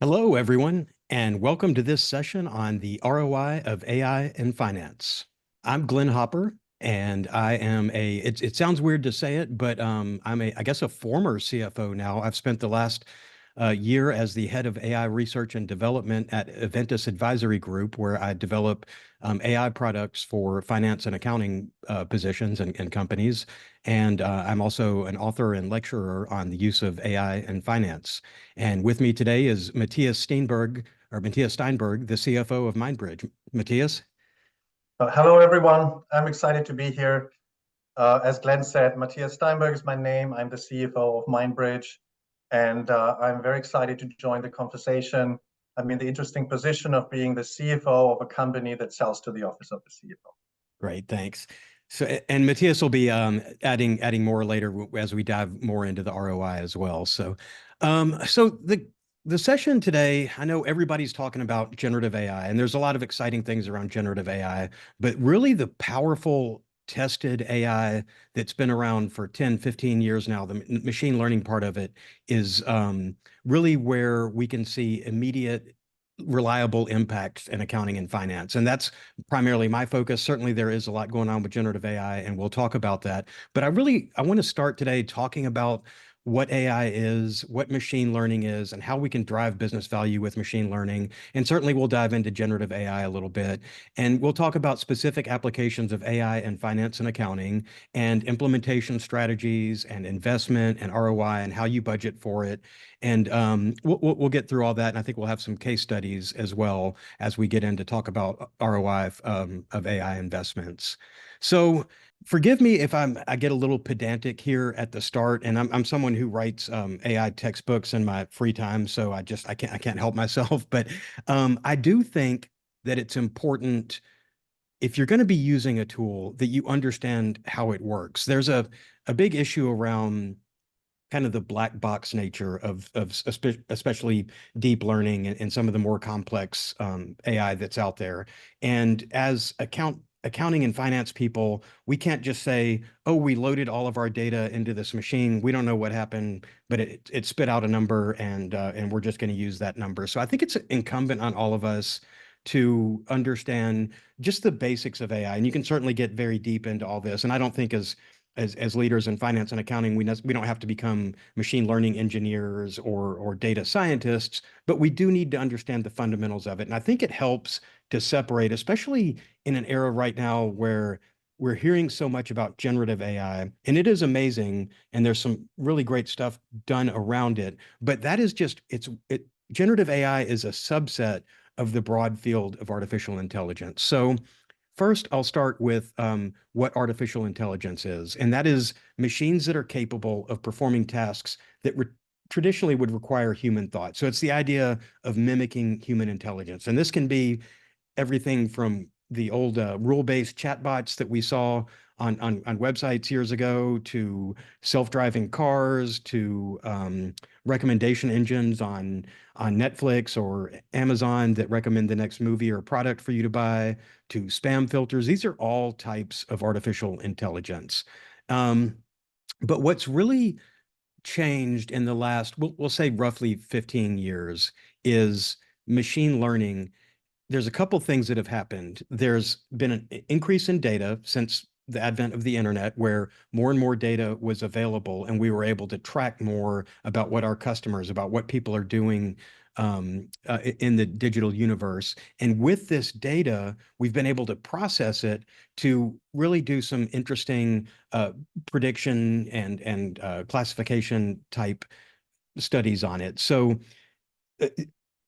Hello, everyone, and welcome to this session on the ROI of AI in finance. I'm Glenn Hopper, and I am it sounds weird to say it, but I guess, a former CFO now. I've spent the last year as the head of AI research and development at Eventus Advisory Group, where I develop AI products for finance and accounting positions and companies. And I'm also an author and lecturer on the use of AI in finance. And with me today is Matthias Steinberg, the CFO of MindBridge. Matthias? Hello, everyone. I'm excited to be here. As Glenn said, Matthias Steinberg is my name. I'm the CFO of MindBridge, and I'm very excited to join the conversation. I'm in the interesting position of being the CFO of a company that sells to the office of the CFO. Great, thanks. So, and Matthias will be adding more later as we dive more into the ROI as well. So the session today, I know everybody's talking about generative AI, and there's a lot of exciting things around generative AI, but really the powerful tested AI that's been around for 10, 15 years now, the machine learning part of it is really where we can see immediate reliable impacts in accounting and finance. And that's primarily my focus. Certainly there is a lot going on with generative AI, and we'll talk about that. But I want to start today talking about what AI is, what machine learning is, and how we can drive business value with machine learning. And certainly we'll dive into generative AI a little bit. And we'll talk about specific applications of AI in finance and accounting, and implementation strategies and investment and ROI and how you budget for it. And we'll get through all that. And I think we'll have some case studies as well as we get into talk about ROI of AI investments. So forgive me if I get a little pedantic here at the start, and I'm someone who writes AI textbooks in my free time, so I can't help myself. But I do think that it's important, if you're going to be using a tool, that you understand how it works. There's a big issue around kind of the black box nature of especially deep learning and some of the more complex AI that's out there. And as accounting and finance people, we can't just say, oh, we loaded all of our data into this machine. We don't know what happened, but it spit out a number, and we're just going to use that number. So I think it's incumbent on all of us to understand just the basics of AI. And you can certainly get very deep into all this. And I don't think as leaders in finance and accounting, we don't have to become machine learning engineers or data scientists, but we do need to understand the fundamentals of it. And I think it helps to separate, especially in an era right now where we're hearing so much about generative AI, and it is amazing, and there's some really great stuff done around it. But that is just generative AI is a subset of the broad field of artificial intelligence. So first, I'll start with what artificial intelligence is, and that is machines that are capable of performing tasks that traditionally would require human thought. So it's the idea of mimicking human intelligence. And this can be everything from the old rule-based chatbots that we saw on websites years ago, to self-driving cars, to recommendation engines on Netflix or Amazon that recommend the next movie or product for you to buy, to spam filters. These are all types of artificial intelligence. But what's really changed in the last, we'll say roughly 15 years, is machine learning. There's a couple things that have happened. There's been an increase in data since the advent of the internet, where more and more data was available, and we were able to track more about what our customers, about what people are doing in the digital universe. And with this data, we've been able to process it to really do some interesting prediction and classification type studies on it. So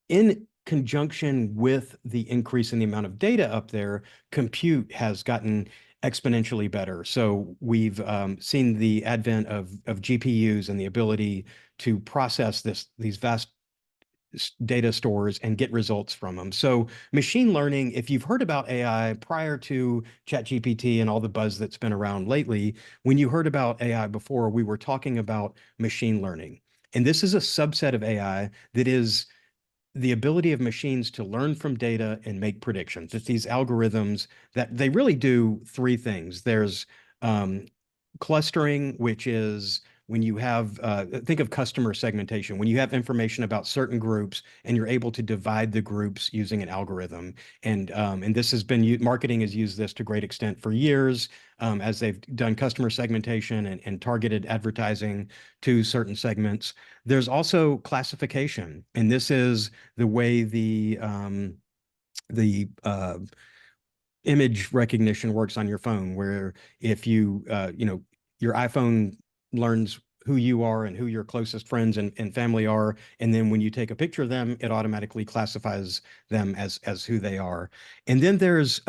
in conjunction with the increase in the amount of data up there, compute has gotten exponentially better. So we've seen the advent of GPUs and the ability to process these vast data stores and get results from them. So machine learning, if you've heard about AI prior to ChatGPT and all the buzz that's been around lately, when you heard about AI before, we were talking about machine learning. And this is a subset of AI that is the ability of machines to learn from data and make predictions. It's these algorithms that they really do three things. There's clustering, which is when you have, think of customer segmentation, when you have information about certain groups and you're able to divide the groups using an algorithm. And this has been, marketing has used this to great extent for years, as they've done customer segmentation and targeted advertising to certain segments. There's also classification, and this is the way the image recognition works on your phone, where if you, your iPhone learns who you are and who your closest friends and family are. And then when you take a picture of them, it automatically classifies them as who they are. And then there's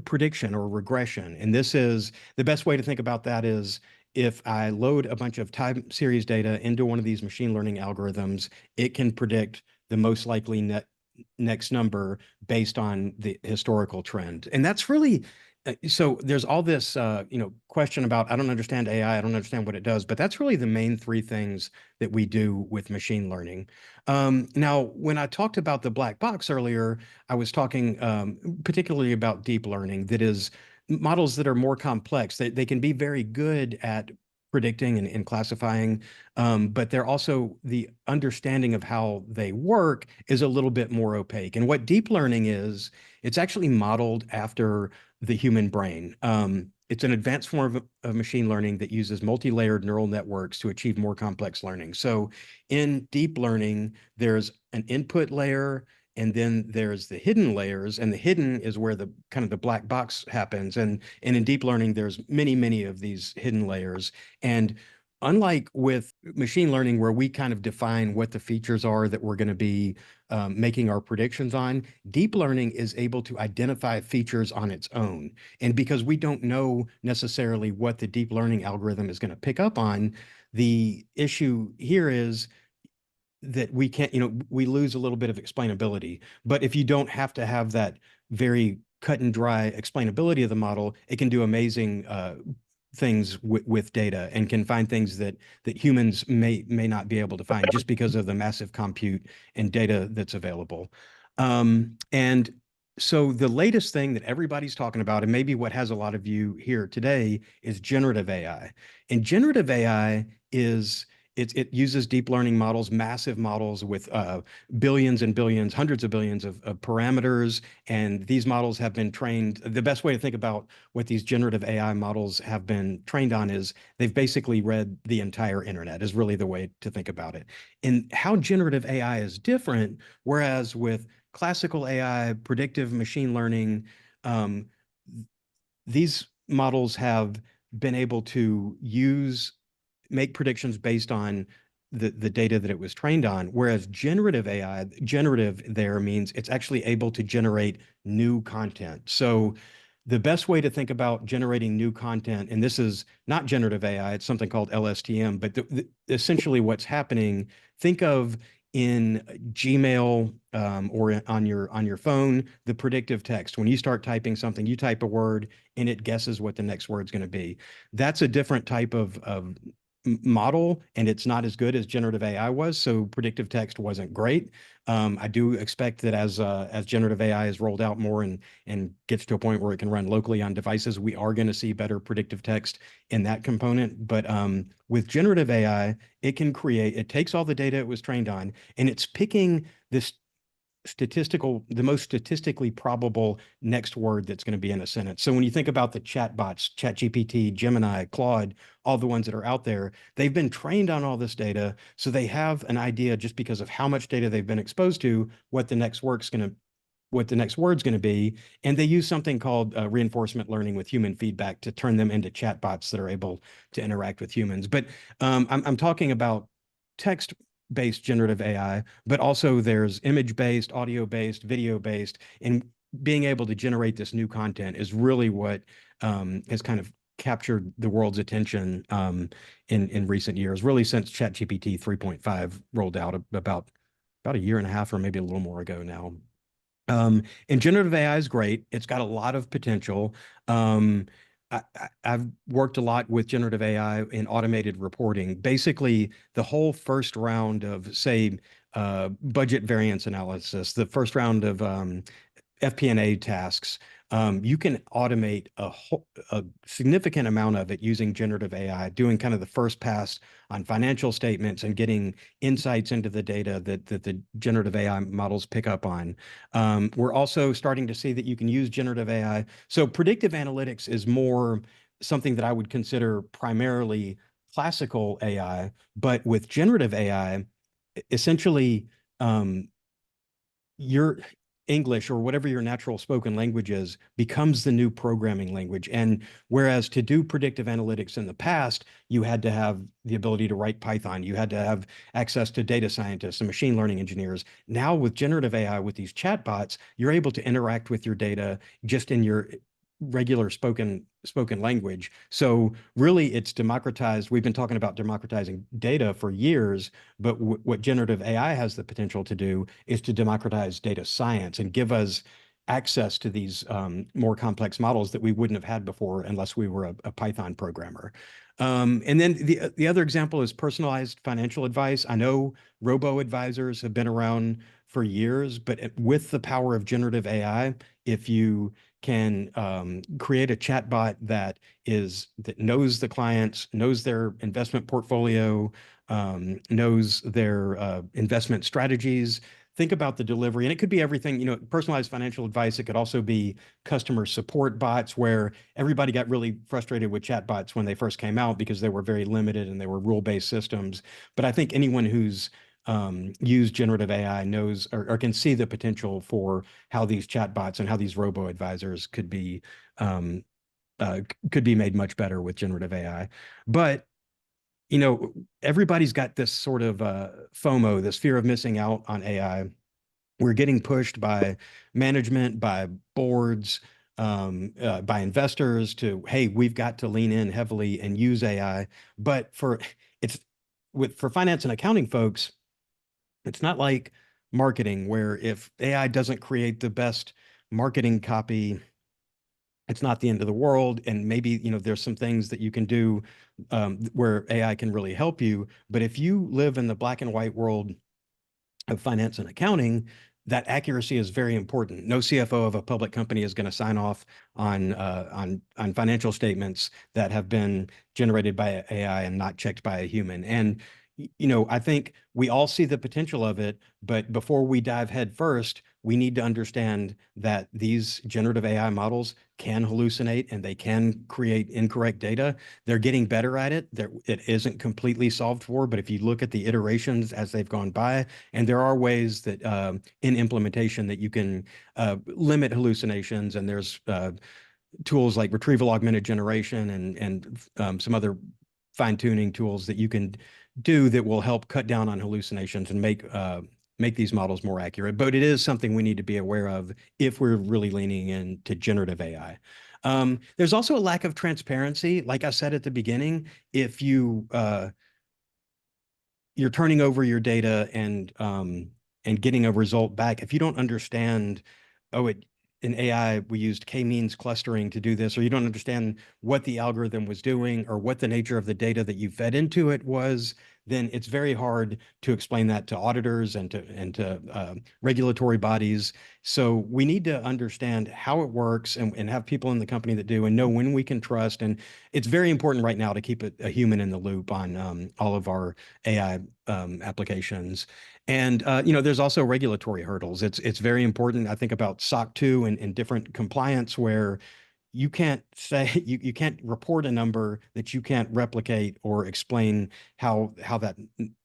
prediction or regression. And this is the best way to think about that is if I load a bunch of time series data into one of these machine learning algorithms, it can predict the most likely next number based on the historical trend. And that's really, so there's all this, question about, I don't understand AI, I don't understand what it does, but that's really the main three things that we do with machine learning. Now, when I talked about the black box earlier, I was talking particularly about deep learning, that is models that are more complex. They can be very good at predicting and classifying, but they're also, the understanding of how they work is a little bit more opaque. And what deep learning is, it's actually modeled after the human brain. It's an advanced form of machine learning that uses multi-layered neural networks to achieve more complex learning. So in deep learning, there's an input layer, and then there's the hidden layers, and the hidden is where the kind of the black box happens. And in deep learning, there's many of these hidden layers. And unlike with machine learning, where we kind of define what the features are that we're going to be making our predictions on, deep learning is able to identify features on its own. And because we don't know necessarily what the deep learning algorithm is going to pick up on, the issue here is that we can't, we lose a little bit of explainability. But if you don't have to have that very cut and dry explainability of the model, it can do amazing things with data, and can find things that humans may not be able to find, just because of the massive compute and data that's available. And so the latest thing that everybody's talking about, and maybe what has a lot of you here today, is generative AI. And generative AI is, it uses deep learning models, massive models with billions and billions, hundreds of billions of parameters. And these models have been trained. The best way to think about what these generative AI models have been trained on is they've basically read the entire internet, is really the way to think about it. And how generative AI is different, whereas with classical AI, predictive machine learning, these models have been able to make predictions based on the data that it was trained on. Whereas generative AI, generative there means it's actually able to generate new content. So the best way to think about generating new content, and this is not generative AI, it's something called LSTM, but essentially what's happening, think of in Gmail or on your phone, the predictive text. When you start typing something, you type a word and it guesses what the next word's going to be. That's a different type of model, and it's not as good as generative AI was. So predictive text wasn't great. I do expect that as generative AI is rolled out more and gets to a point where it can run locally on devices, we are going to see better predictive text in that component. But with generative AI, it takes all the data it was trained on, and it's picking the most statistically probable next word that's going to be in a sentence. So when you think about the chatbots, ChatGPT, Gemini, Claude, all the ones that are out there, they've been trained on all this data. So they have an idea, just because of how much data they've been exposed to, what the next word's going to be. And they use something called reinforcement learning with human feedback to turn them into chatbots that are able to interact with humans. But I'm talking about text-based generative AI, but also there's image-based, audio-based, video-based, and being able to generate this new content is really what has kind of captured the world's attention in recent years, really since ChatGPT 3.5 rolled out about a year and a half or maybe a little more ago now. And generative AI is great. It's got a lot of potential. I've worked a lot with generative AI in automated reporting. Basically, the whole first round of, say, budget variance analysis, the first round of FP&A tasks, You can automate a significant amount of it using generative AI, doing kind of the first pass on financial statements and getting insights into the data that the generative AI models pick up on. We're also starting to see that you can use generative AI. So predictive analytics is more something that I would consider primarily classical AI, but with generative AI, essentially, your English or whatever your natural spoken language is becomes the new programming language. And whereas to do predictive analytics in the past, you had to have the ability to write Python, you had to have access to data scientists and machine learning engineers. Now with generative AI, with these chatbots, you're able to interact with your data just in your regular spoken language. So really it's democratized. We've been talking about democratizing data for years, but what generative AI has the potential to do is to democratize data science and give us access to these more complex models that we wouldn't have had before unless we were a Python programmer. And then the other example is personalized financial advice. I know robo-advisors have been around for years, but with the power of generative AI, if you can create a chatbot that knows the clients, knows their investment portfolio, knows their investment strategies. Think about the delivery, and it could be everything, personalized financial advice. It could also be customer support bots where everybody got really frustrated with chatbots when they first came out because they were very limited and they were rule-based systems. But I think anyone who's used generative AI knows or can see the potential for how these chatbots and how these robo-advisors um, could be made much better with generative AI. But everybody's got this sort of FOMO, this fear of missing out on AI. We're getting pushed by management, by boards, by investors to, hey, we've got to lean in heavily and use AI. But for finance and accounting folks, it's not like marketing, where if AI doesn't create the best marketing copy, it's not the end of the world. And maybe, there's some things that you can do where AI can really help you. But if you live in the black and white world of finance and accounting, that accuracy is very important. No CFO of a public company is going to sign off on financial statements that have been generated by AI and not checked by a human. And I think we all see the potential of it, but before we dive head first, we need to understand that these generative AI models can hallucinate and they can create incorrect data. They're getting better at it. It isn't completely solved for, but if you look at the iterations as they've gone by, and there are ways that in implementation that you can limit hallucinations, and there's tools like retrieval augmented generation and some other fine-tuning tools that you can do that will help cut down on hallucinations and make these models more accurate. But it is something we need to be aware of if we're really leaning into generative AI. There's also a lack of transparency. Like I said at the beginning, if you're turning over your data and getting a result back, if you don't understand, in AI, we used k-means clustering to do this, or you don't understand what the algorithm was doing or what the nature of the data that you fed into it was, then it's very hard to explain that to auditors and to regulatory bodies. So we need to understand how it works and have people in the company that do and know when we can trust. And it's very important right now to keep a human in the loop on all of our AI applications. And there's also regulatory hurdles. It's very important. I think about SOC 2 and different compliance where you can't say you can't report a number that you can't replicate or explain how that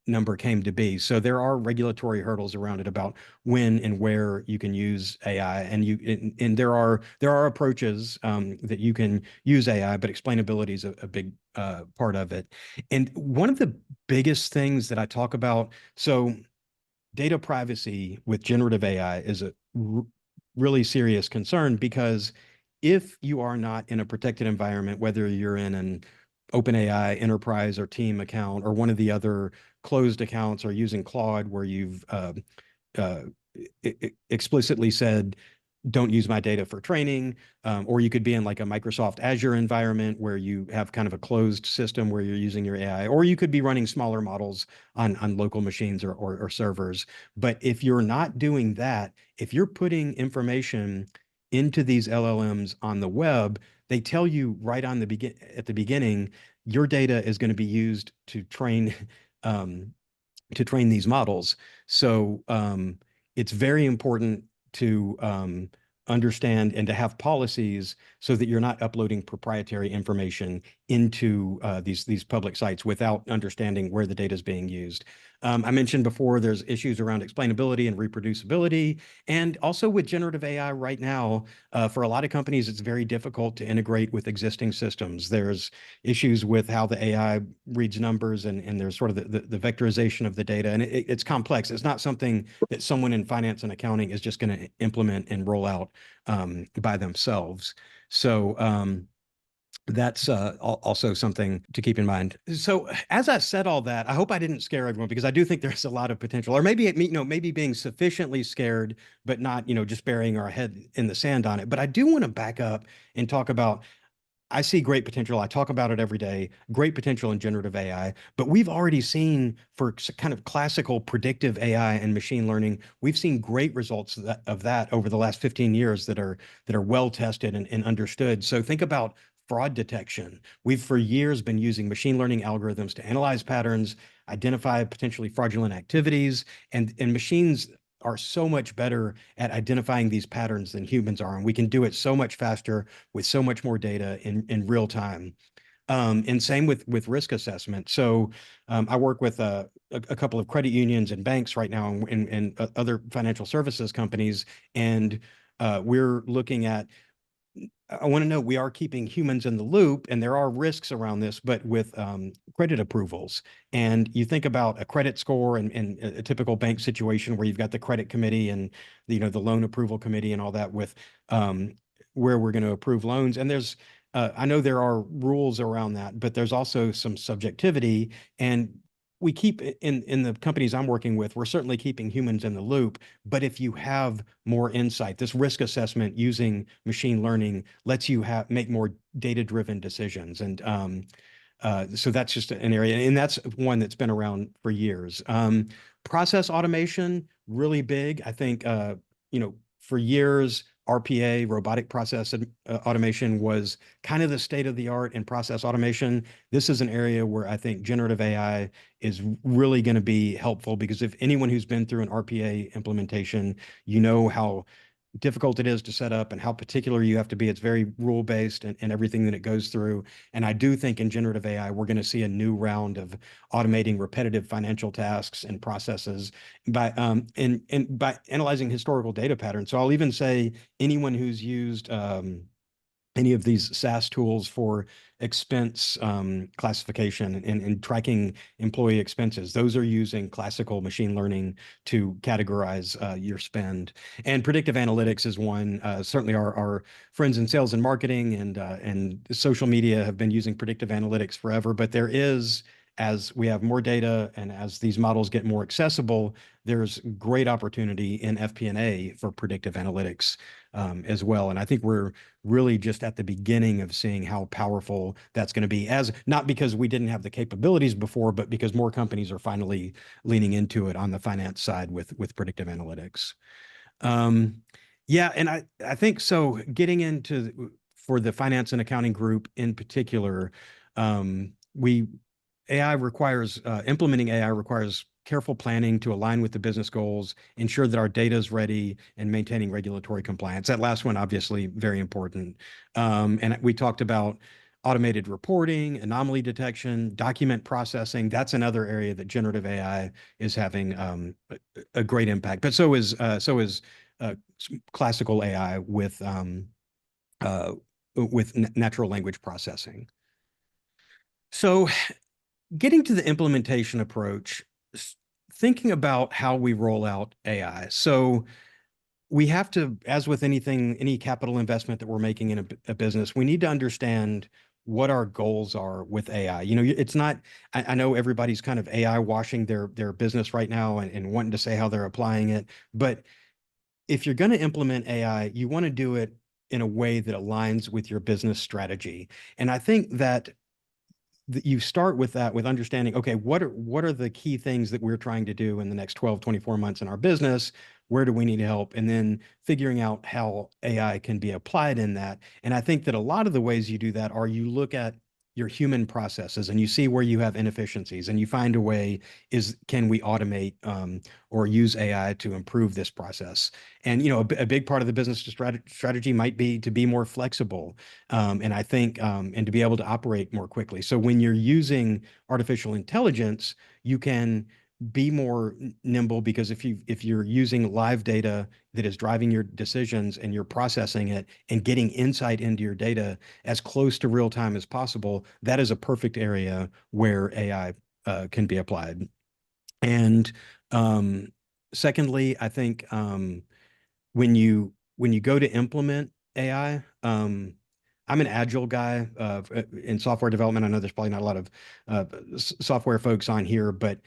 number came to be. So there are regulatory hurdles around it about when and where you can use AI, and there are approaches that you can use AI, but explainability is a big part of it. And one of the biggest things that I talk about, so data privacy with generative AI is a really serious concern, because if you are not in a protected environment, whether you're in an OpenAI enterprise or team account or one of the other closed accounts, or using Claude where you've uh, explicitly said, don't use my data for training, or you could be in like a Microsoft Azure environment where you have kind of a closed system where you're using your AI, or you could be running smaller models on local machines or servers. But if you're not doing that, if you're putting information into these LLMs on the web, they tell you right on at the beginning, your data is going to be used um, to train these models. So it's very important to understand and to have policies so that you're not uploading proprietary information into these public sites without understanding where the data is being used. I mentioned before there's issues around explainability and reproducibility, and also with generative AI right now, for a lot of companies, it's very difficult to integrate with existing systems. There's issues with how the AI reads numbers, and there's sort of the vectorization of the data, and it's complex. It's not something that someone in finance and accounting is just going to implement and roll out by themselves. So that's also something to keep in mind. So as I said all that, I hope I didn't scare everyone, because I do think there's a lot of potential, or maybe maybe being sufficiently scared, but not, just burying our head in the sand on it. But I do want to back up and talk about, I see great potential. I talk about it every day, great potential in generative AI, but we've already seen for kind of classical predictive AI and machine learning, we've seen great results of that over the last 15 years that are well tested and understood. So think about fraud detection. We've for years been using machine learning algorithms to analyze patterns, identify potentially fraudulent activities, and machines are so much better at identifying these patterns than humans are. And we can do it so much faster with so much more data in real time. And same with risk assessment. So I work with a couple of credit unions and banks right now, and other financial services companies. And we're looking at, I want to know, we are keeping humans in the loop, and there are risks around this, but with credit approvals. And you think about a credit score and a typical bank situation where you've got the credit committee and the loan approval committee and all that, with where we're going to approve loans. And there's I know there are rules around that, but there's also some subjectivity. And we keep in the companies I'm working with, we're certainly keeping humans in the loop. But if you have more insight, this risk assessment using machine learning lets you make more data-driven decisions. And so that's just an area, and that's one that's been around for years. Process automation, really big. I think, for years, RPA, robotic process automation, was kind of the state of the art in process automation. This is an area where I think generative AI is really going to be helpful, because if anyone who's been through an RPA implementation, you know how difficult it is to set up and how particular you have to be. It's very rule-based, and everything that it goes through. And I do think in generative AI, we're going to see a new round of automating repetitive financial tasks and processes by and by analyzing historical data patterns. So I'll even say anyone who's used any of these SaaS tools for expense classification and tracking employee expenses, those are using classical machine learning to categorize your spend. And predictive analytics is one. Certainly our friends in sales and marketing and social media have been using predictive analytics forever, but there is, as we have more data and as these models get more accessible, there's great opportunity in FP&A for predictive analytics as well. And I think we're really just at the beginning of seeing how powerful that's going to be, as not because we didn't have the capabilities before, but because more companies are finally leaning into it on the finance side with predictive analytics. Yeah, and I think so. Getting into, for the finance and accounting group in particular, we implementing AI requires careful planning to align with the business goals, ensure that our data is ready, and maintaining regulatory compliance. That last one, obviously, very important. And we talked about automated reporting, anomaly detection, document processing. That's another area that generative AI is having a great impact. But so is classical AI with natural language processing. So getting to the implementation approach, thinking about how we roll out AI. So we have to, as with anything, any capital investment that we're making in a business, we need to understand what our goals are with AI. It's not, I know everybody's kind of AI washing their business right now and wanting to say how they're applying it. But if you're going to implement AI, you want to do it in a way that aligns with your business strategy. And I think that you start with that, with understanding, okay, what are the key things that we're trying to do in the next 12, 24 months in our business? Where do we need help? And then figuring out how AI can be applied in that. And I think that a lot of the ways you do that are you look at your human processes and you see where you have inefficiencies and you find a way can we automate or use AI to improve this process? And a big part of the business strategy might be to be more flexible, and I think and to be able to operate more quickly. So when you're using artificial intelligence, you can be more nimble, because if you're using live data that is driving your decisions and you're processing it and getting insight into your data as close to real time as possible, that is a perfect area where AI can be applied. And secondly, I think when you go to implement AI, I'm an agile guy in software development. I know there's probably not a lot of software folks on here, but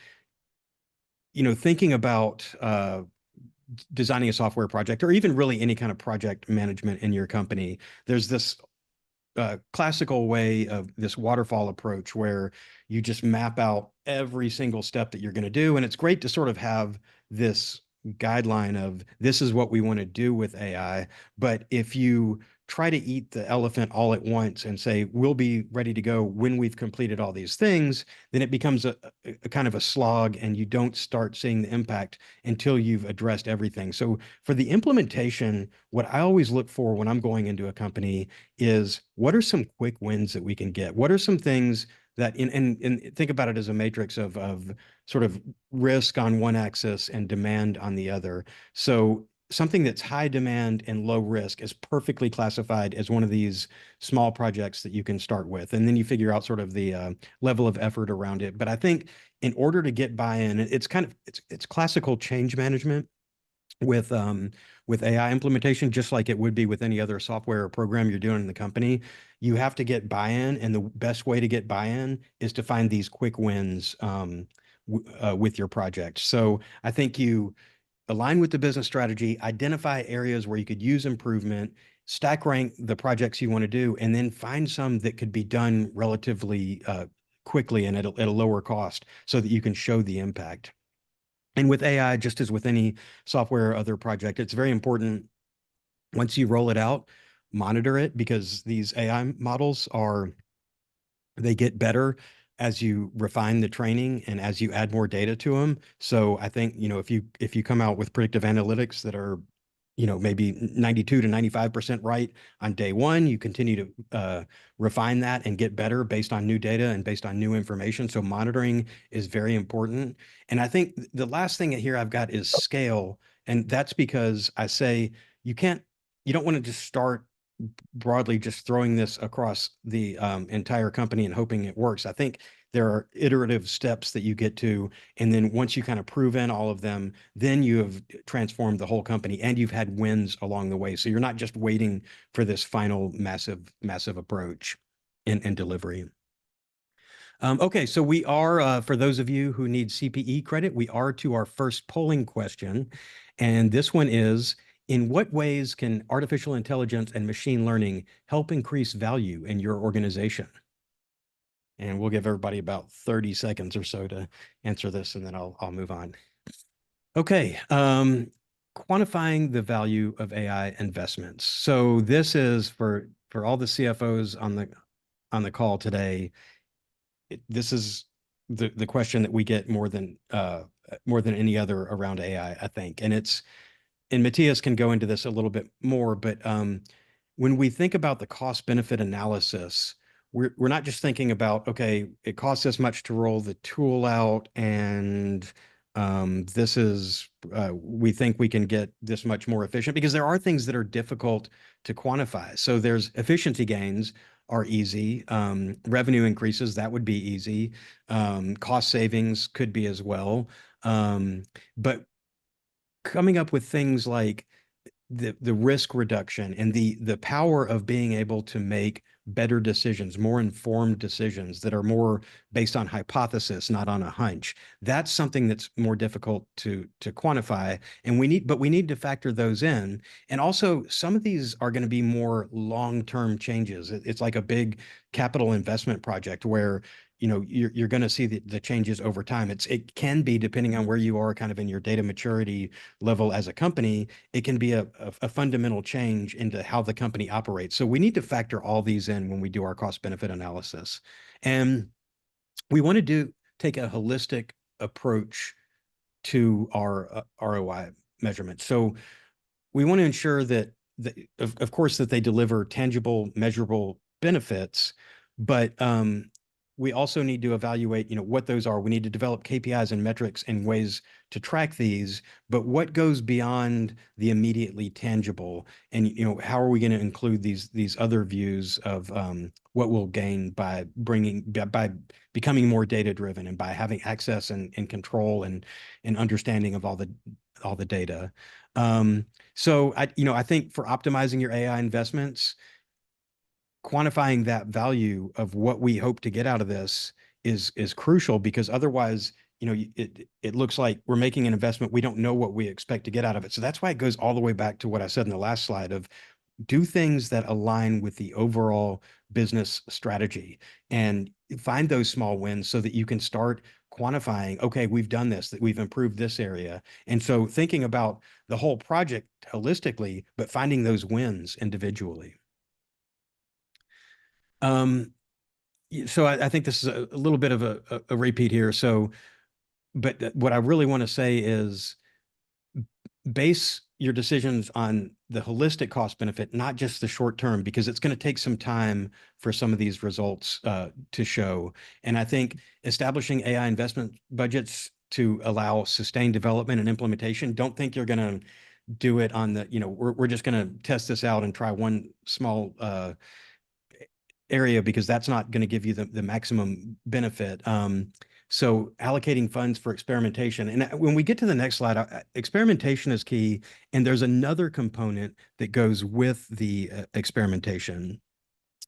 thinking about designing a software project, or even really any kind of project management in your company, there's this classical way of this waterfall approach where you just map out every single step that you're going to do. And it's great to sort of have this guideline of this is what we want to do with AI. But if you try to eat the elephant all at once and say, we'll be ready to go when we've completed all these things, then it becomes a kind of a slog, and you don't start seeing the impact until you've addressed everything. So for the implementation, what I always look for when I'm going into a company is, what are some quick wins that we can get? What are some things that and think about it as a matrix of sort of risk on one axis and demand on the other. So something that's high demand and low risk is perfectly classified as one of these small projects that you can start with. And then you figure out sort of the level of effort around it. But I think in order to get buy-in, it's classical change management with AI implementation, just like it would be with any other software or program you're doing in the company. You have to get buy-in, and the best way to get buy-in is to find these quick wins with your project. So I think you align with the business strategy, identify areas where you could use improvement, stack rank the projects you want to do, and then find some that could be done relatively quickly and at a lower cost, so that you can show the impact. And with AI, just as with any software or other project, it's very important, once you roll it out, monitor it, because these AI models they get better as you refine the training and as you add more data to them. So I think, if you come out with predictive analytics that are, maybe 92 to 95% right on day one, you continue to refine that and get better based on new data and based on new information. So monitoring is very important. And I think the last thing here I've got is scale. And that's because I say you don't want to just start broadly just throwing this across the entire company and hoping it works. I think there are iterative steps that you get to, and then once you kind of prove in all of them, then you have transformed the whole company and you've had wins along the way. So you're not just waiting for this final massive approach in delivery. Okay, so we are, for those of you who need CPE credit, we are to our first polling question. And this one is, in what ways can artificial intelligence and machine learning help increase value in your organization? And we'll give everybody about 30 seconds or so to answer this, and then I'll move on. Okay, quantifying the value of AI investments. So this is for all the CFOs on the call today. This is the question that we get more than any other around AI, I think. And Matthias can go into this a little bit more, but when we think about the cost benefit analysis, we're not just thinking about, okay, it costs this much to roll the tool out, and we think we can get this much more efficient, because there are things that are difficult to quantify. So there's efficiency gains are easy. Revenue increases, that would be easy. Cost savings could be as well. But coming up with things like the risk reduction and the power of being able to make better decisions, more informed decisions that are more based on hypothesis, not on a hunch. That's something that's more difficult to quantify, and we need to factor those in. And also, some of these are going to be more long-term changes. It's like a big capital investment project where you're going to see the changes over time. It can be, depending on where you are kind of in your data maturity level as a company, it can be a fundamental change into how the company operates. So we need to factor all these in when we do our cost benefit analysis. And we want to take a holistic approach to our ROI measurement. So we want to ensure that, of course, that they deliver tangible, measurable benefits, but we also need to evaluate, what those are. We need to develop KPIs and metrics and ways to track these, but what goes beyond the immediately tangible, and how are we going to include these other views of what we'll gain by becoming more data driven and by having access and control and understanding of all the data. So I think for optimizing your AI investments, quantifying that value of what we hope to get out of this is crucial, because otherwise, it looks like we're making an investment. We don't know what we expect to get out of it. So that's why it goes all the way back to what I said in the last slide of do things that align with the overall business strategy and find those small wins so that you can start quantifying, okay, we've done this, that we've improved this area. And so thinking about the whole project holistically, but finding those wins individually. So I think this is a little bit of a repeat here. So, but what I really want to say is base your decisions on the holistic cost benefit, not just the short term, because it's going to take some time for some of these results to show. And I think establishing AI investment budgets to allow sustained development and implementation, don't think you're going to do it on the, we're just going to test this out and try one small area, because that's not going to give you the maximum benefit. So allocating funds for experimentation. And when we get to the next slide, experimentation is key. And there's another component that goes with the experimentation.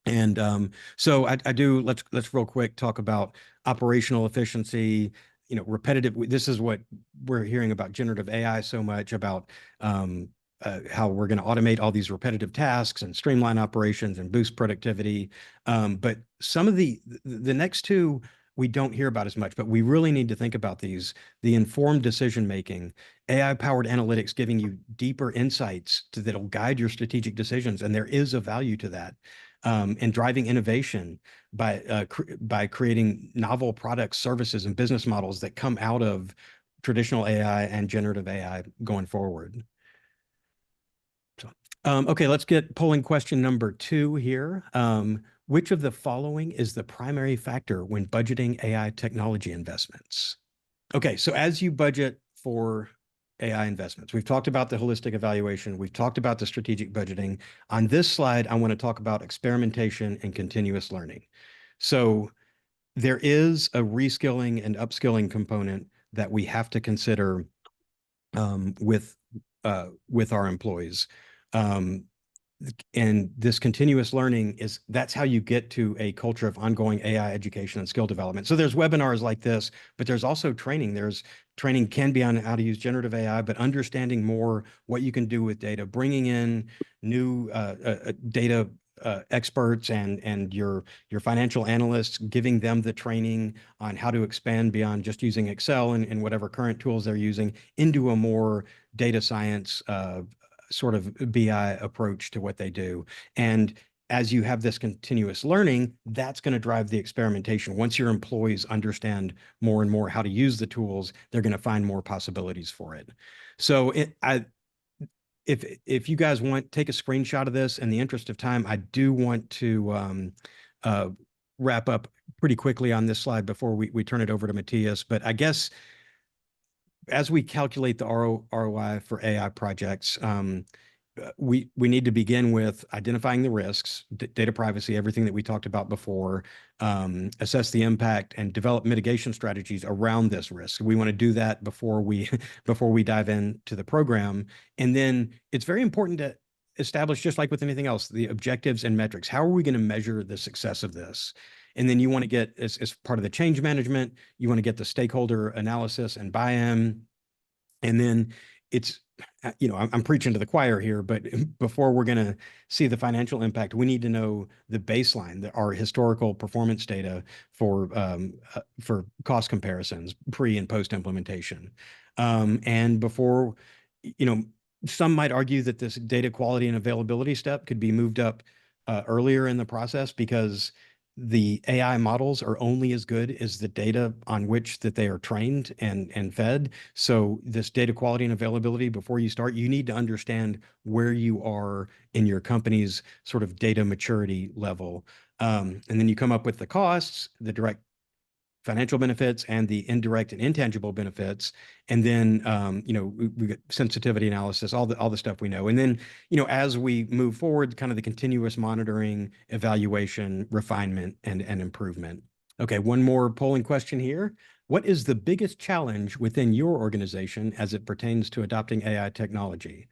And so let's real quick talk about operational efficiency, repetitive. This is what we're hearing about generative AI so much about, how we're going to automate all these repetitive tasks and streamline operations and boost productivity. But some of the next two we don't hear about as much, but we really need to think about these: the informed decision making, AI-powered analytics giving you deeper insights that'll guide your strategic decisions, and there is a value to that. And driving innovation by creating novel products, services, and business models that come out of traditional AI and generative AI going forward. Okay, let's get polling question number 2 here. Which of the following is the primary factor when budgeting AI technology investments? Okay, so as you budget for AI investments, we've talked about the holistic evaluation. We've talked about the strategic budgeting. On this slide, I want to talk about experimentation and continuous learning. So there is a reskilling and upskilling component that we have to consider with our employees. And this continuous learning that's how you get to a culture of ongoing AI education and skill development. So there's webinars like this, but there's also training. There's training can be on how to use generative AI, but understanding more what you can do with data, bringing in new data experts and your financial analysts, giving them the training on how to expand beyond just using Excel and whatever current tools they're using into a more data science sort of BI approach to what they do. And as you have this continuous learning, that's going to drive the experimentation. Once your employees understand more and more how to use the tools, they're going to find more possibilities for it. So if you guys want, take a screenshot of this. In the interest of time, I do want to wrap up pretty quickly on this slide before we turn it over to Matthias. But I guess as we calculate the ROI for AI projects, we need to begin with identifying the risks, data privacy, everything that we talked about before, assess the impact, and develop mitigation strategies around this risk. We want to do that before we dive into the program. And then it's very important to establish, just like with anything else, the objectives and metrics. How are we going to measure the success of this? And then you want to get, as part of the change management, you want to get the stakeholder analysis and buy-in. And then it's, I'm preaching to the choir here, but before we're going to see the financial impact, we need to know the baseline, our historical performance data for cost comparisons pre and post implementation. And before, some might argue that this data quality and availability step could be moved up earlier in the process, because the AI models are only as good as the data on which that they are trained and fed. So this data quality and availability, before you start, you need to understand where you are in your company's sort of data maturity level. And then you come up with the costs, the direct financial benefits, and the indirect and intangible benefits. And then, we get sensitivity analysis, all the stuff we know. And then, as we move forward, kind of the continuous monitoring, evaluation, refinement, and improvement. Okay, one more polling question here. What is the biggest challenge within your organization as it pertains to adopting AI technology?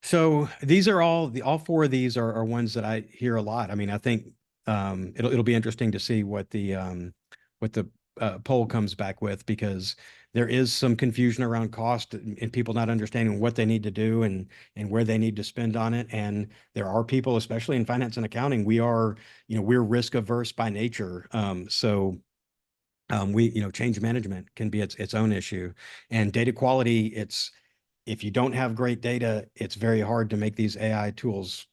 So these are all four of these are ones that I hear a lot. I mean, I think it'll be interesting to see what the poll comes back with, because there is some confusion around cost and people not understanding what they need to do and where they need to spend on it. And there are people, especially in finance and accounting, we're risk averse by nature. Change management can be its own issue, and data quality. If you don't have great data, it's very hard to make these AI tools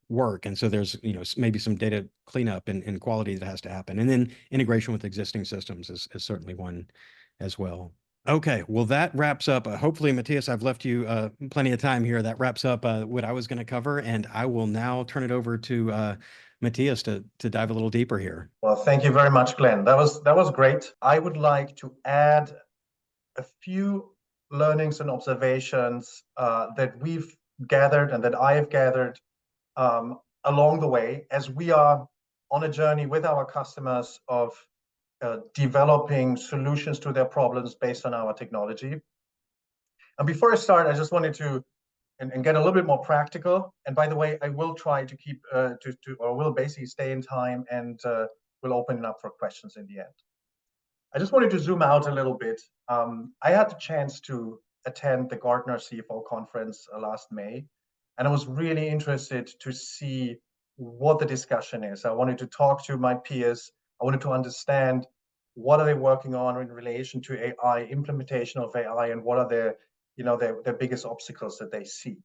work. And so there's, maybe some data cleanup and quality that has to happen. And then integration with existing systems is certainly one as well. Okay, well, that wraps up. Hopefully, Matthias, I've left you plenty of time here. That wraps up what I was going to cover, and I will now turn it over to Matthias to dive a little deeper here. Well, thank you very much, Glenn. That was great. I would like to add a few learnings and observations that we've gathered and that I have gathered along the way as we are on a journey with our customers of developing solutions to their problems based on our technology. And before I start, I just wanted to and get a little bit more practical. And by the way, I will try to keep or will basically stay in time, and we'll open it up for questions in the end. I just wanted to zoom out a little bit. I had the chance to attend the Gartner CFO conference last May, and I was really interested to see what the discussion is. I wanted to talk to my peers. I wanted to understand what are they working on in relation to AI, implementation of AI, and what are their biggest obstacles that they see.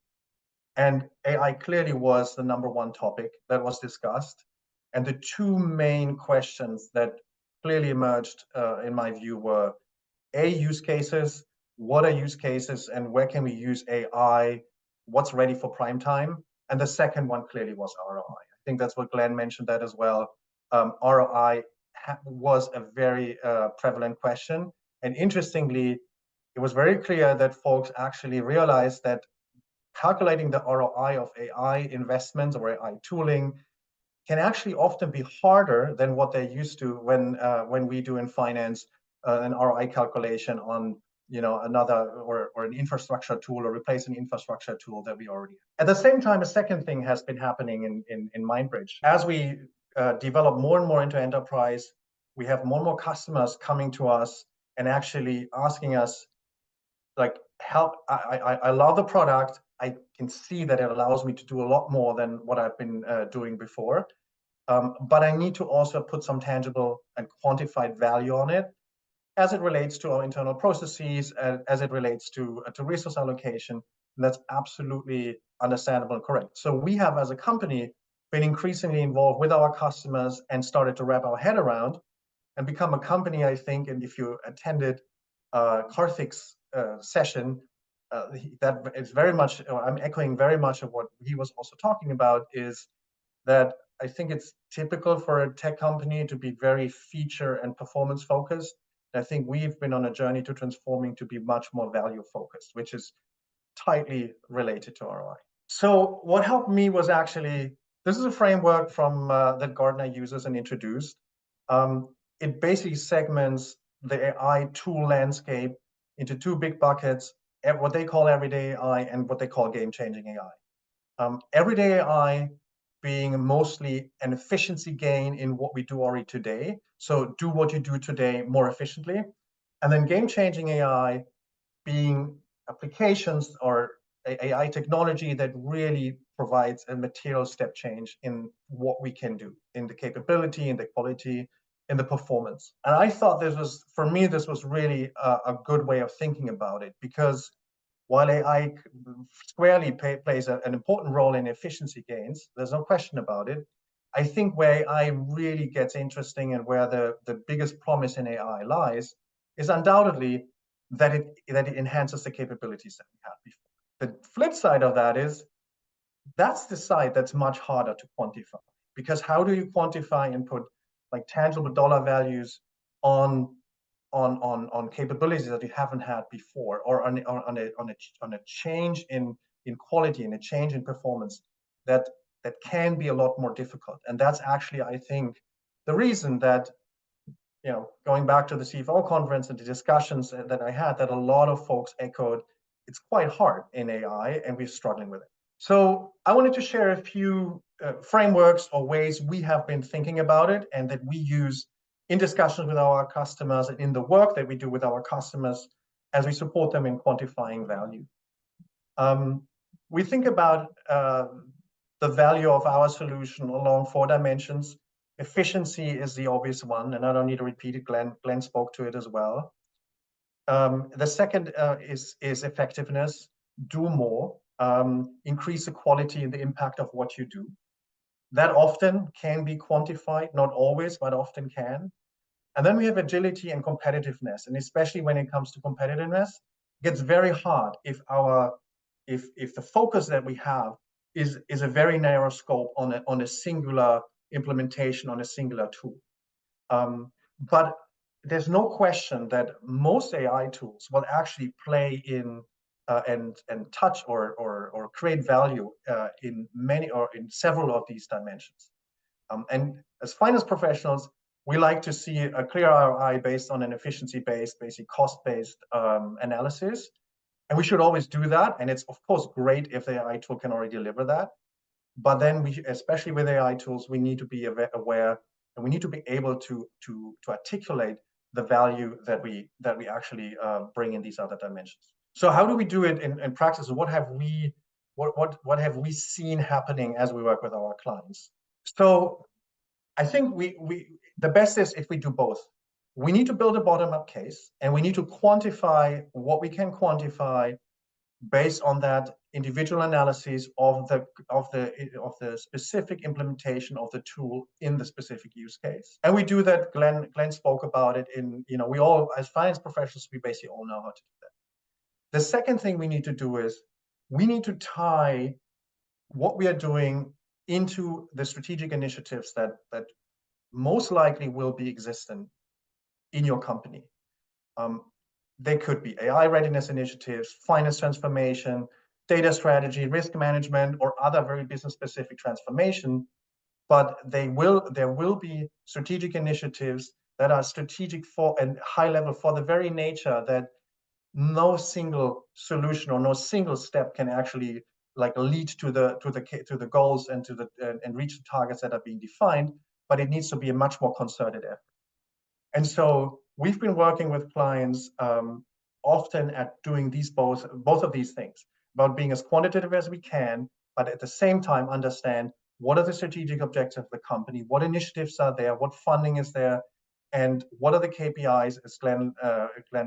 And AI clearly was the #1 topic that was discussed. And the two main questions that clearly emerged, in my view, were use cases. What are use cases, and where can we use AI? What's ready for prime time? And the second one clearly was ROI. I think that's what Glenn mentioned that as well. ROI was a very prevalent question. And interestingly, it was very clear that folks actually realized that calculating the ROI of AI investments or AI tooling can actually often be harder than what they're used to when we do in finance an ROI calculation on another or an infrastructure tool, or replace an infrastructure tool that we already have. At the same time, a second thing has been happening in MindBridge. As we develop more and more into enterprise, we have more and more customers coming to us and actually asking us, like, help. I love the product. I can see that it allows me to do a lot more than what I've been doing before. But I need to also put some tangible and quantified value on it as it relates to our internal processes, as it relates to resource allocation. And that's absolutely understandable and correct. So we have, as a company, been increasingly involved with our customers and started to wrap our head around and become a company, I think. And if you attended Karthik's session, that is very much, I'm echoing very much of what he was also talking about, is that I think it's typical for a tech company to be very feature and performance focused. I think we've been on a journey to transforming to be much more value focused, which is tightly related to ROI. So what helped me was actually, this is a framework from that Gartner uses and introduced. It basically segments the AI tool landscape into two big buckets, what they call everyday AI and what they call game-changing AI. Everyday AI being mostly an efficiency gain in what we do already today. So do what you do today more efficiently. And then game-changing AI being applications or AI technology that really provides a material step change in what we can do, in the capability, in the quality, in the performance. And I thought for me, this was really a good way of thinking about it, because while AI squarely plays an important role in efficiency gains, there's no question about it. I think where AI really gets interesting and where the biggest promise in AI lies is undoubtedly that it enhances the capabilities that we had before. The flip side of that is that's the side that's much harder to quantify, because how do you quantify and put like tangible dollar values on capabilities that you haven't had before, or on a change in quality and a change in performance that can be a lot more difficult. And that's actually, I think, the reason that, going back to the CFO conference and the discussions that I had, that a lot of folks echoed, it's quite hard in AI and we're struggling with it. So I wanted to share a few frameworks or ways we have been thinking about it and that we use in discussions with our customers and in the work that we do with our customers as we support them in quantifying value. We think about the value of our solution along 4 dimensions. Efficiency is the obvious one, and I don't need to repeat it. Glenn spoke to it as well. The second is effectiveness. Do more. Increase the quality and the impact of what you do. That often can be quantified, not always, but often can. And then we have agility and competitiveness, and especially when it comes to competitiveness, it gets very hard if the focus that we have is a very narrow scope on a singular implementation, on a singular tool. But there's no question that most AI tools will actually play in and touch or create value in many or in several of these dimensions. And as finance professionals, we like to see a clear ROI based on an efficiency-based, basically cost-based analysis. And we should always do that. And it's, of course, great if the AI tool can already deliver that. But then, especially with AI tools, we need to be aware and we need to be able to articulate the value that we actually bring in these other dimensions. So how do we do it in practice? What have we seen happening as we work with our clients? So I think the best is if we do both. We need to build a bottom-up case, and we need to quantify what we can quantify based on that individual analysis of the specific implementation of the tool in the specific use case. And we do that. Glenn spoke about it. We all, as finance professionals, we basically all know how to do that. The second thing we need to do is we need to tie what we are doing into the strategic initiatives that most likely will be existent in your company. They could be AI readiness initiatives, finance transformation, data strategy, risk management, or other very business-specific transformation. But there will be strategic initiatives that are strategic for and high level for the very nature that no single solution or no single step can actually lead to the goals and and reach the targets that are being defined. But it needs to be a much more concerted effort. And so we've been working with clients often at doing both of these things, about being as quantitative as we can, but at the same time understand what are the strategic objectives of the company, what initiatives are there, what funding is there, and what are the KPIs, as Glenn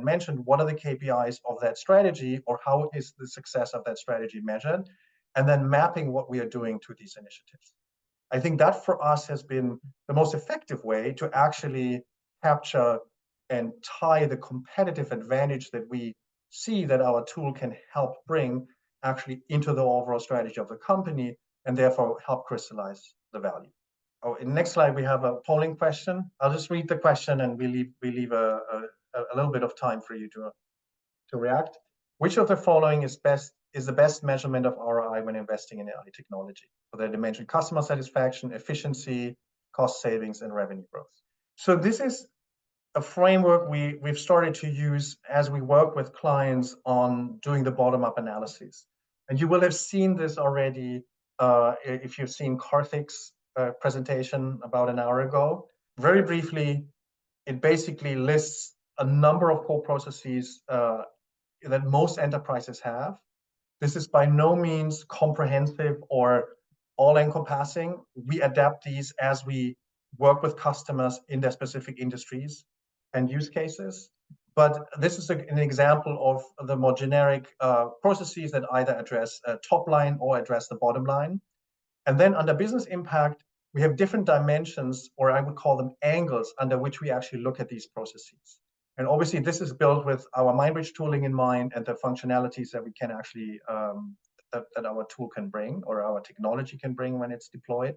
mentioned, what are the KPIs of that strategy, or how is the success of that strategy measured, and then mapping what we are doing to these initiatives. I think that for us has been the most effective way to actually capture and tie the competitive advantage that we see that our tool can help bring actually into the overall strategy of the company, and therefore help crystallize the value. Oh, in the next slide, we have a polling question. I'll just read the question and we leave a little bit of time for you to react. Which of the following is the best measurement of ROI when investing in AI technology? So they mentioned customer satisfaction, efficiency, cost savings, and revenue growth. So this is a framework we've started to use as we work with clients on doing the bottom-up analysis. And you will have seen this already if you've seen Karthik's presentation about an hour ago. Very briefly, it basically lists a number of core processes that most enterprises have. This is by no means comprehensive or all-encompassing. We adapt these as we work with customers in their specific industries and use cases. But this is an example of the more generic processes that either address top line or address the bottom line. And then under business impact, we have different dimensions, or I would call them angles, under which we actually look at these processes. And obviously, this is built with our MindBridge tooling in mind and the functionalities that we can actually, that our tool can bring or our technology can bring when it's deployed.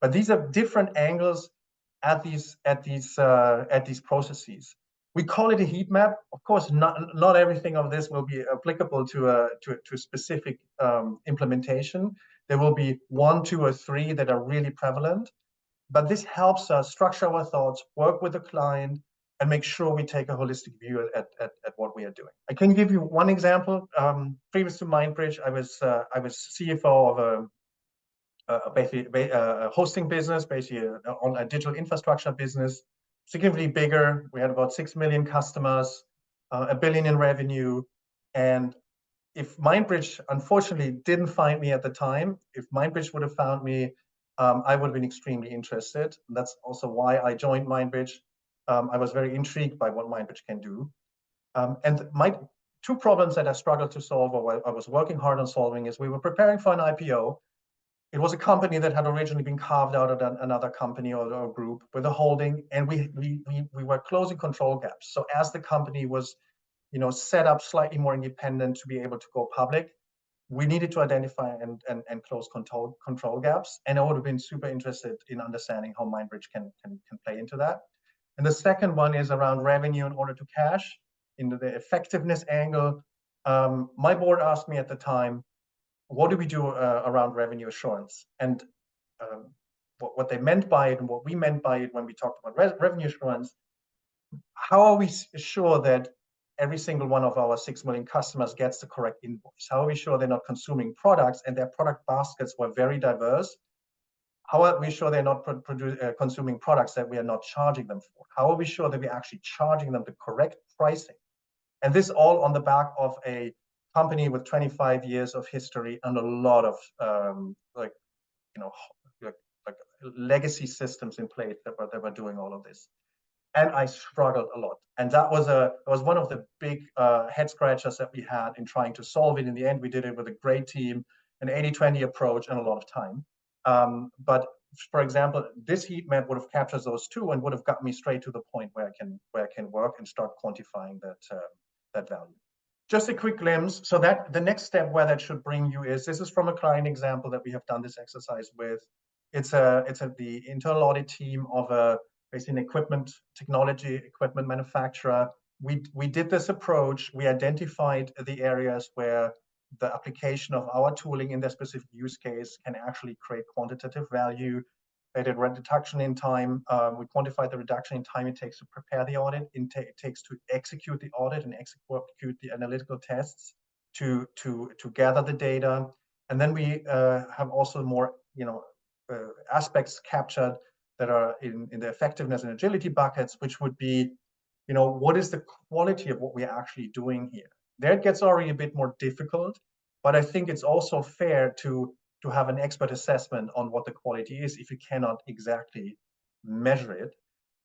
But these are different angles at these processes. We call it a heat map. Of course, not everything of this will be applicable to a specific implementation. There will be 1, 2, or 3 that are really prevalent. But this helps us structure our thoughts, work with the client, and make sure we take a holistic view at what we are doing. I can give you one example. Previous to MindBridge, I was CFO of a hosting business, basically on a digital infrastructure business, significantly bigger. We had about 6 million customers, $1 billion in revenue. And if MindBridge, unfortunately, didn't find me at the time, if MindBridge would have found me, I would have been extremely interested. That's also why I joined MindBridge. I was very intrigued by what MindBridge can do. And my 2 problems that I struggled to solve, or I was working hard on solving, is we were preparing for an IPO. It was a company that had originally been carved out of another company or group with a holding, and we were closing control gaps. So as the company was, set up slightly more independent to be able to go public, we needed to identify and close control gaps. And I would have been super interested in understanding how MindBridge can play into that. And the second one is around revenue in order to cash, into the effectiveness angle. My board asked me at the time, what do we do around revenue assurance? And what they meant by it and what we meant by it when we talked about revenue assurance, how are we sure that every single one of our 6 million customers gets the correct invoice? How are we sure they're not consuming products and their product baskets were very diverse? How are we sure they're not consuming products that we are not charging them for? How are we sure that we're actually charging them the correct pricing? And this all on the back of a company with 25 years of history and a lot of legacy systems in place that were doing all of this. And I struggled a lot. And that was one of the big head scratchers that we had in trying to solve it. In the end, we did it with a great team, an 80-20 approach, and a lot of time. But for example, this heat map would have captured those 2 and would have got me straight to the point where I can work and start quantifying that value. Just a quick glimpse. So that the next step where that should bring you is, this is from a client example that we have done this exercise with. It's the internal audit team of basically an technology equipment manufacturer. We did this approach. We identified the areas where the application of our tooling in their specific use case can actually create quantitative value. They did reduction in time. We quantified the reduction in time it takes to prepare the audit. It takes to execute the audit and execute the analytical tests to gather the data. And then we have also more aspects captured that are in the effectiveness and agility buckets, which would be, what is the quality of what we're actually doing here? There it gets already a bit more difficult, but I think it's also fair to have an expert assessment on what the quality is if you cannot exactly measure it.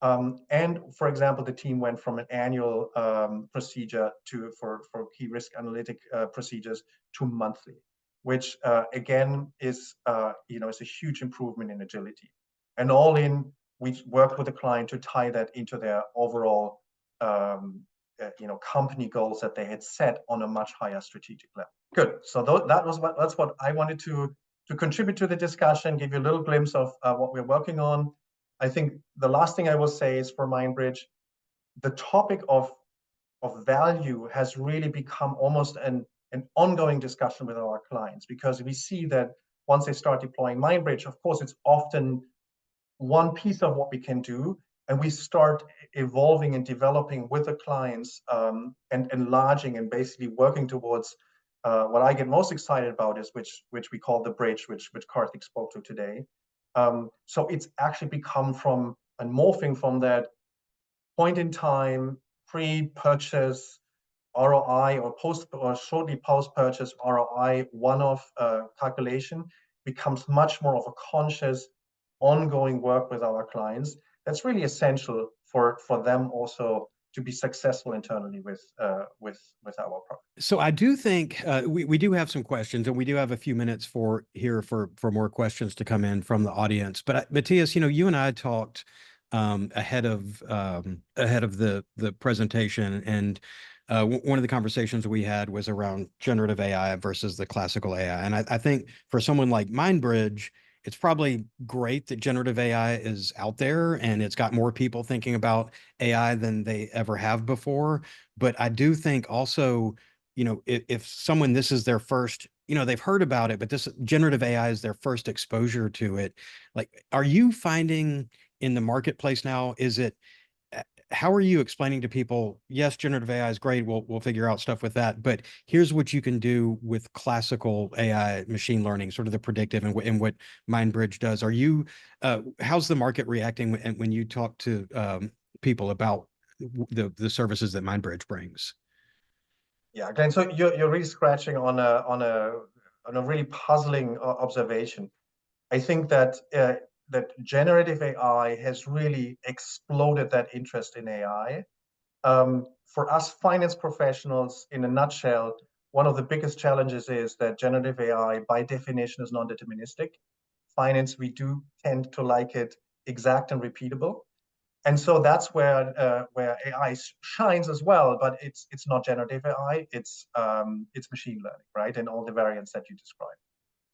And for example, the team went from an annual procedure for key risk analytic procedures to monthly, which again is is a huge improvement in agility. And all in, we worked with the client to tie that into their overall company goals that they had set on a much higher strategic level. Good. So that's what I wanted to contribute to the discussion, give you a little glimpse of what we're working on. I think the last thing I will say is for MindBridge, the topic of value has really become almost an ongoing discussion with our clients, because we see that once they start deploying MindBridge, of course, it's often one piece of what we can do, and we start evolving and developing with the clients and enlarging and basically working towards what I get most excited about is which we call the bridge, which Karthik spoke to today. So it's actually become from and morphing from that point in time pre-purchase ROI or shortly post-purchase ROI one-off calculation becomes much more of a conscious, ongoing work with our clients. That's really essential for them also to be successful internally with our product. So I do think we do have some questions, and we do have a few minutes for more questions to come in from the audience. But Matthias, you and I talked ahead of the presentation, and one of the conversations we had was around generative AI versus the classical AI. And I think for someone like MindBridge, it's probably great that generative AI is out there and it's got more people thinking about AI than they ever have before. But I do think also, if someone, this is their first, they've heard about it, but this generative AI is their first exposure to it. Like, are you finding in the marketplace now, how are you explaining to people, yes, generative AI is great, we'll figure out stuff with that, but here's what you can do with classical AI machine learning, sort of the predictive and what MindBridge does. How's the market reacting when you talk to people about the services that MindBridge brings? Yeah, Glenn, so you're really scratching on a really puzzling observation. I think that generative AI has really exploded that interest in AI. For us finance professionals, in a nutshell, one of the biggest challenges is that generative AI, by definition, is non-deterministic. Finance, we do tend to like it exact and repeatable. And so that's where AI shines as well, but it's not generative AI, it's machine learning, right? And all the variants that you described.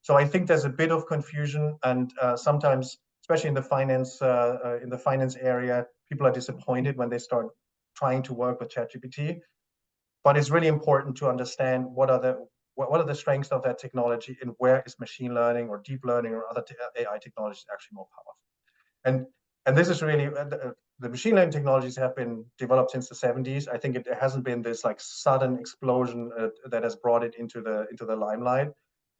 So I think there's a bit of confusion, and sometimes, especially in the finance area, people are disappointed when they start trying to work with ChatGPT. But it's really important to understand what are the strengths of that technology and where is machine learning or deep learning or other AI technologies actually more powerful. And this is really the machine learning technologies have been developed since the 70s. I think it hasn't been this like sudden explosion that has brought it into the limelight.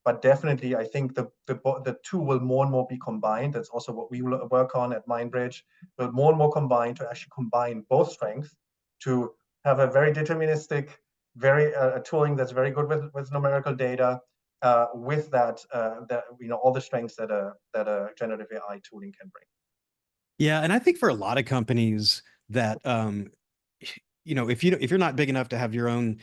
But definitely, I think the two will more and more be combined. That's also what we will work on at MindBridge. Will more and more combine to actually combine both strengths to have a very deterministic, a tooling that's very good with numerical data, with that all the strengths that a generative AI tooling can bring. Yeah, and I think for a lot of companies that if you're not big enough to have your own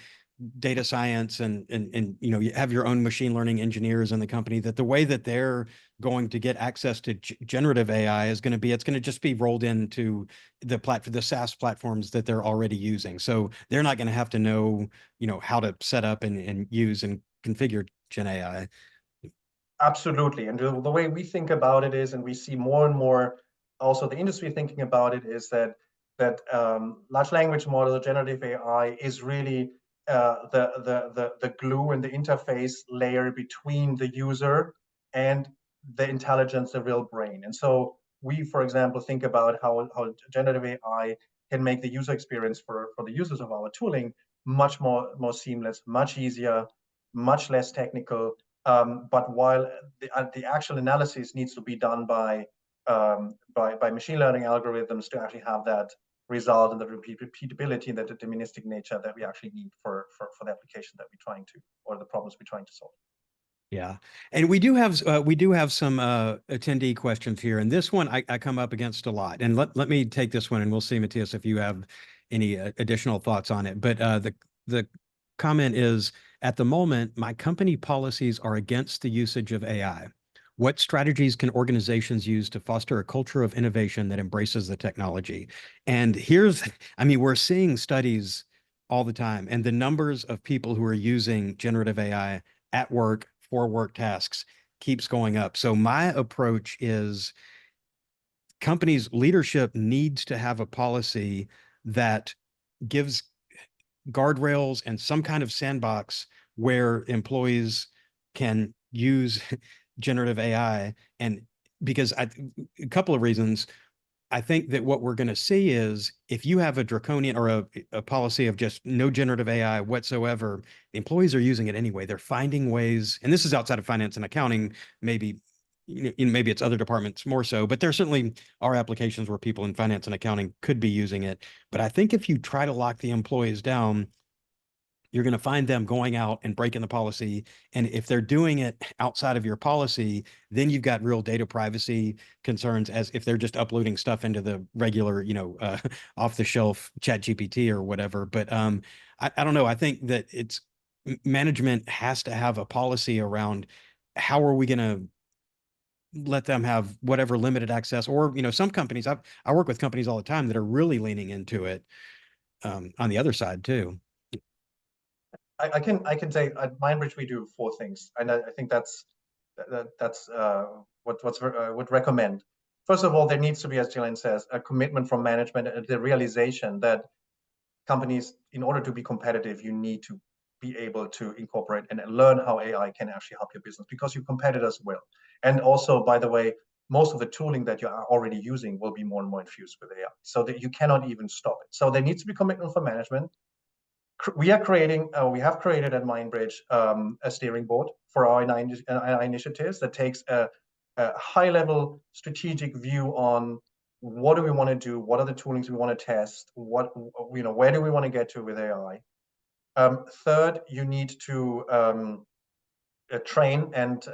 data science and you have your own machine learning engineers in the company, that the way that they're going to get access to generative AI is going to be, it's going to just be rolled into the SaaS platforms that they're already using. So they're not going to have to know, how to set up and use and configure Gen AI. Absolutely. And the way we think about it is, and we see more and more also the industry thinking about it, is that large language model, generative AI, is really the glue and the interface layer between the user and the intelligence, the real brain. And so we, for example, think about how generative AI can make the user experience for the users of our tooling much more seamless, much easier, much less technical. But while the actual analysis needs to be done by machine learning algorithms to actually have that result and the repeatability and the deterministic nature that we actually need for the application that we're trying to, or the problems we're trying to solve. Yeah, and we do have some attendee questions here, and this one I come up against a lot. And let me take this one, and we'll see, Matthias, if you have any additional thoughts on it. But the comment is, at the moment, my company policies are against the usage of AI. What strategies can organizations use to foster a culture of innovation that embraces the technology? And we're seeing studies all the time, and the numbers of people who are using generative AI at work for work tasks keeps going up. So my approach is, companies' leadership needs to have a policy that gives guardrails and some kind of sandbox where employees can use generative AI. And because a couple of reasons, I think that what we're going to see is, if you have a draconian or a policy of just no generative AI whatsoever, employees are using it anyway. They're finding ways, and this is outside of finance and accounting, maybe it's other departments more so, but there certainly are applications where people in finance and accounting could be using it. But I think if you try to lock the employees down, you're going to find them going out and breaking the policy. And if they're doing it outside of your policy, then you've got real data privacy concerns, as if they're just uploading stuff into the regular, off the shelf chat GPT or whatever. But I don't know. I think that management has to have a policy around how are we going to let them have whatever limited access, or, some companies, I work with companies all the time that are really leaning into it, on the other side too. I can say at MindBridge we do four things, and I think that's what's would recommend. First of all, there needs to be, as Jillian says, a commitment from management and the realization that companies, in order to be competitive, you need to be able to incorporate and learn how AI can actually help your business, because your competitors will. And also, by the way, most of the tooling that you are already using will be more and more infused with AI, so that you cannot even stop it. So there needs to be commitment from management. We have created at MindBridge a steering board for our AI initiatives that takes a high-level strategic view on what do we want to do, what are the toolings we want to test, where do we want to get to with AI. Third, you need to train and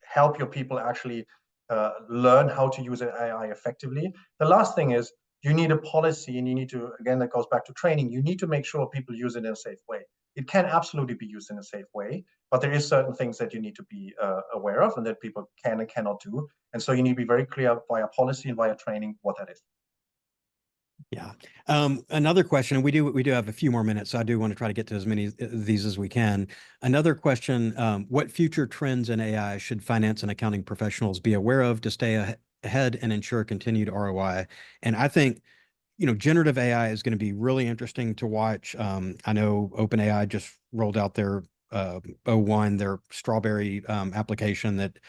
help your people actually learn how to use AI effectively. The last thing is you need a policy, and you need to, again, that goes back to training. You need to make sure people use it in a safe way. It can absolutely be used in a safe way, but there is certain things that you need to be aware of and that people can and cannot do. And so you need to be very clear via policy and via training what that is. Yeah. Another question, and we do have a few more minutes, so I do want to try to get to as many of these as we can. Another question, what future trends in AI should finance and accounting professionals be aware of to stay ahead and ensure continued ROI? And I think, generative AI is going to be really interesting to watch. I know OpenAI just rolled out their O1, their Strawberry application that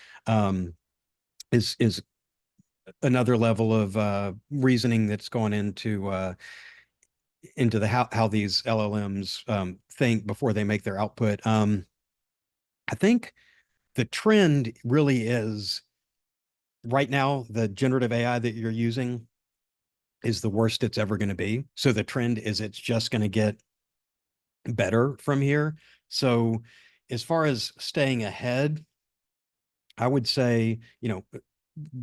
is another level of reasoning that's going into the how these LLMs think before they make their output. I think the trend really is, right now, the generative AI that you're using is the worst it's ever going to be. So the trend is it's just going to get better from here. So as far as staying ahead, I would say,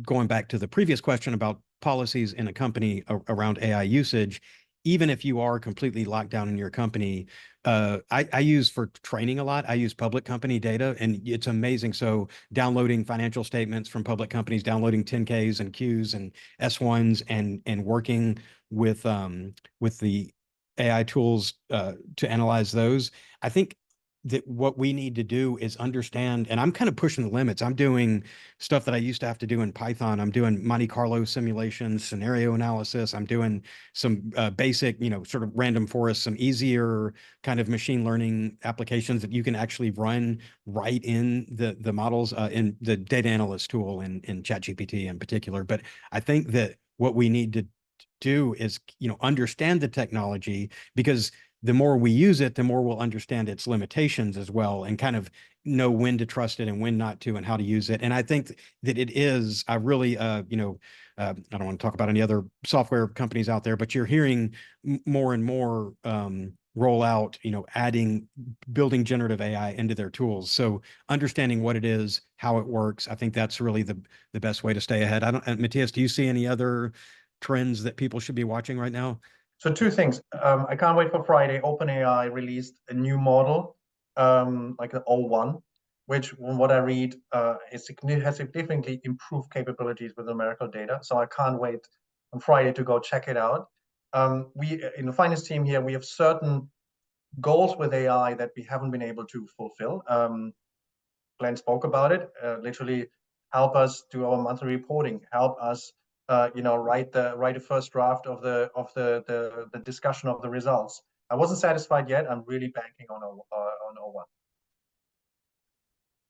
going back to the previous question about policies in a company around AI usage, even if you are completely locked down in your company, I use for training a lot. I use public company data, and it's amazing. So downloading financial statements from public companies, downloading 10Ks and Qs and S1s, and working with the AI tools to analyze those. I think that what we need to do is understand, and I'm kind of pushing the limits. I'm doing stuff that I used to have to do in Python. I'm doing Monte Carlo simulations, scenario analysis. I'm doing some basic, sort of random forest, some easier kind of machine learning applications that you can actually run right in the models, in the data analyst tool in ChatGPT in particular. But I think that what we need to do is, understand the technology, because the more we use it, the more we'll understand its limitations as well, and kind of know when to trust it and when not to, and how to use it. And I think that it is, I really, I don't want to talk about any other software companies out there, but you're hearing more and more roll out, building generative AI into their tools. So understanding what it is, how it works, I think that's really the best way to stay ahead. Matthias, do you see any other trends that people should be watching right now? So two things. I can't wait for Friday. OpenAI released a new model, like the O1, which, from what I read, has significantly improved capabilities with numerical data. So I can't wait on Friday to go check it out. We, in the finance team here, we have certain goals with AI that we haven't been able to fulfill. Glenn spoke about it. Literally, help us do our monthly reporting. Help us, write the first draft of the discussion of the results. I wasn't satisfied yet. I'm really banking on O1.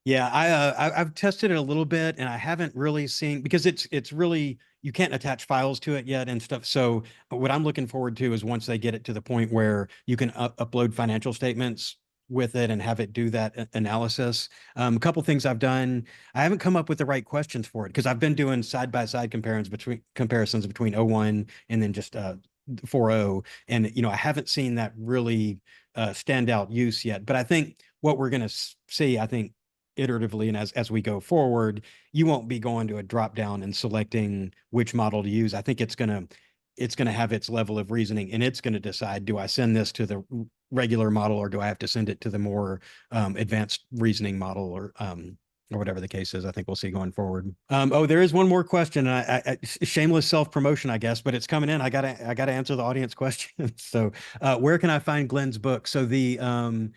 Yeah, I've tested it a little bit, and I haven't really seen, because it's really, you can't attach files to it yet and stuff. So what I'm looking forward to is once they get it to the point where you can upload financial statements with it and have it do that analysis. A couple things I've done, I haven't come up with the right questions for it, because I've been doing side by side comparisons between O1 and then just 4.0, and I haven't seen that really standout use yet. But I think what we're going to see, I think, iteratively and as we go forward, you won't be going to a drop down and selecting which model to use. I think it's going to have its level of reasoning, and it's going to decide, do I send this to the regular model, or do I have to send it to the more advanced reasoning model, or whatever the case is. I think we'll see going forward. Oh, there is one more question. Shameless self-promotion, I guess, but it's coming in. I gotta answer the audience question. So, where can I find Glenn's book? So the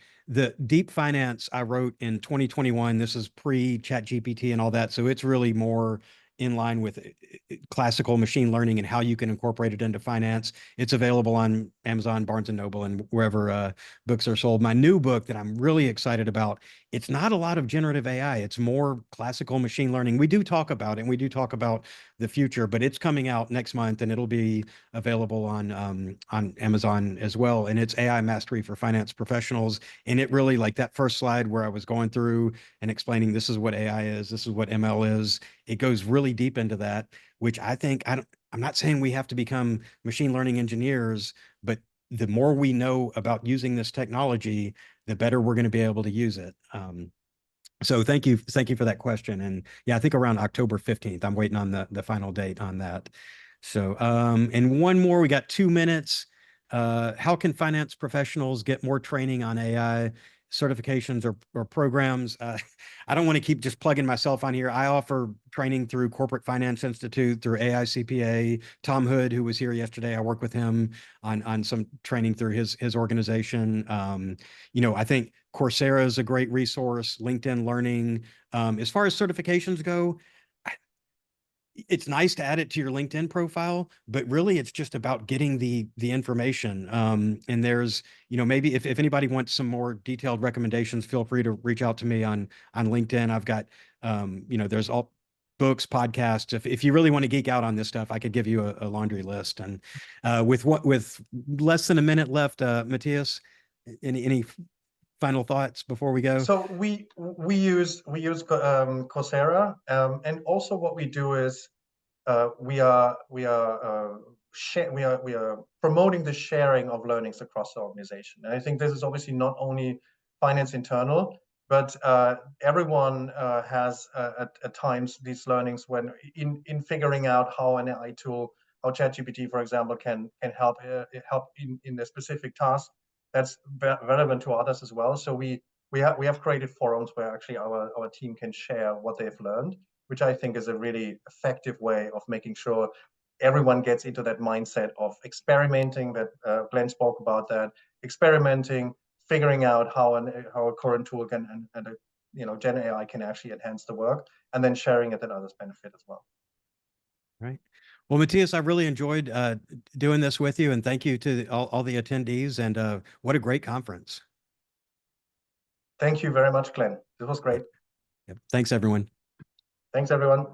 Deep Finance I wrote in 2021. This is pre-ChatGPT and all that. So it's really more in line with classical machine learning and how you can incorporate it into finance. It's available on Amazon, Barnes and Noble, and wherever books are sold. My new book that I'm really excited about, it's not a lot of generative AI. It's more classical machine learning. We do talk about it, and we do talk about the future, but it's coming out next month, and it'll be available on Amazon as well. And it's AI Mastery for Finance Professionals. And it really, like that first slide where I was going through and explaining this is what AI is, this is what ML is, it goes really deep into that, which I think I'm not saying we have to become machine learning engineers, but the more we know about using this technology, the better we're going to be able to use it. So thank you for that question. And yeah, I think around October 15th, I'm waiting on the final date on that. So and one more, we got 2 minutes. How can finance professionals get more training on AI certifications or programs? I don't want to keep just plugging myself on here. I offer training through Corporate Finance Institute, through AI CPA. Tom Hood, who was here yesterday, I work with him on some training through his organization. I think Coursera is a great resource, LinkedIn Learning. As far as certifications go, it's nice to add it to your LinkedIn profile, but really it's just about getting the information. And there's, maybe if anybody wants some more detailed recommendations, feel free to reach out to me on LinkedIn. I've got, there's all books, podcasts. If you really want to geek out on this stuff, I could give you a laundry list. And with less than a minute left, Matthias, any final thoughts before we go? So we use Coursera, and also what we do is we are promoting the sharing of learnings across the organization. And I think this is obviously not only finance internal, but everyone has at times these learnings when in figuring out how an AI tool, how ChatGPT, for example, can help in a specific task that's relevant to others as well. So we have created forums where actually our team can share what they've learned, which I think is a really effective way of making sure everyone gets into that mindset of experimenting, that Glenn spoke about, that experimenting, figuring out how a current tool can and Gen AI can actually enhance the work, and then sharing it that others benefit as well. Right. Well, Matthias, I really enjoyed doing this with you, and thank you to all the attendees, and what a great conference. Thank you very much, Glenn. This was great. Yep. Thanks, everyone. Thanks, everyone.